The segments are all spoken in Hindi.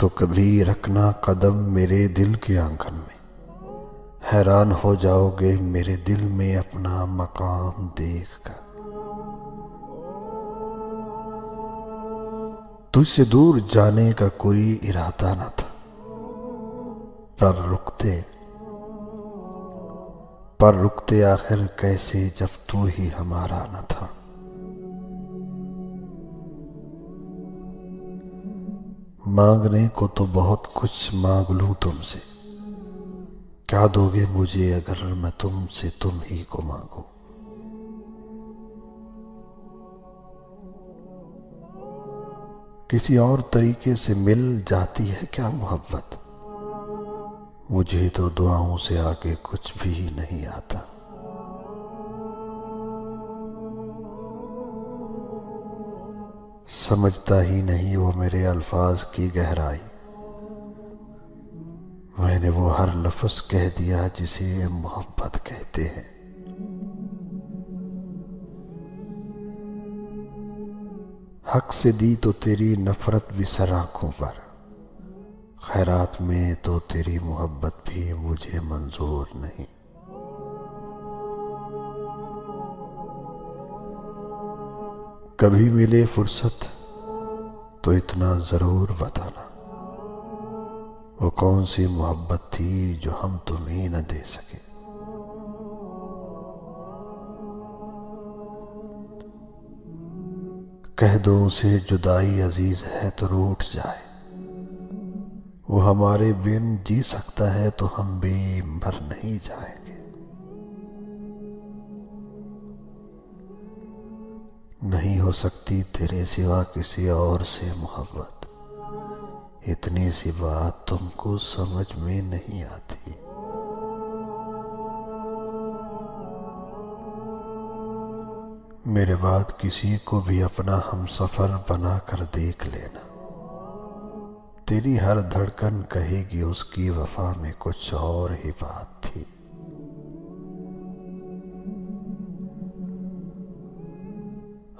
तो कभी रखना कदम मेरे दिल के आंगन में, हैरान हो जाओगे मेरे दिल में अपना मकाम देखकर। तुझसे दूर जाने का कोई इरादा न था, पर रुकते आखिर कैसे जब तू ही हमारा न था। मांगने को तो बहुत कुछ मांग लूं तुमसे, क्या दोगे मुझे अगर मैं तुमसे तुम ही को मांगूं। किसी और तरीके से मिल जाती है क्या मोहब्बत, मुझे तो दुआओं से आगे कुछ भी नहीं आता। समझता ही नहीं वो मेरे अल्फाज की गहराई, मैंने वो हर लफ्ज़ कह दिया जिसे मोहब्बत कहते हैं। हक से दी तो तेरी नफरत भी सर आंखों पर, खैरात में तो तेरी मोहब्बत भी मुझे मंजूर नहीं। कभी मिले फुर्सत तो इतना जरूर बताना, वो कौन सी मोहब्बत थी जो हम तुम्हें न दे सके। कह दो उसे जुदाई अजीज है तो रूठ जाए, वो हमारे बिन जी सकता है तो हम भी मर नहीं जाएंगे। नहीं हो सकती तेरे सिवा किसी और से मोहब्बत, इतनी सी बात तुमको समझ में नहीं आती। मेरे बाद किसी को भी अपना हमसफर बना कर देख लेना, तेरी हर धड़कन कहेगी उसकी वफा में कुछ और ही बात थी।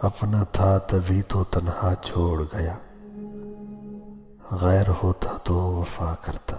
अपना था तभी तो तन्हा छोड़ गया, गैर होता तो वफा करता।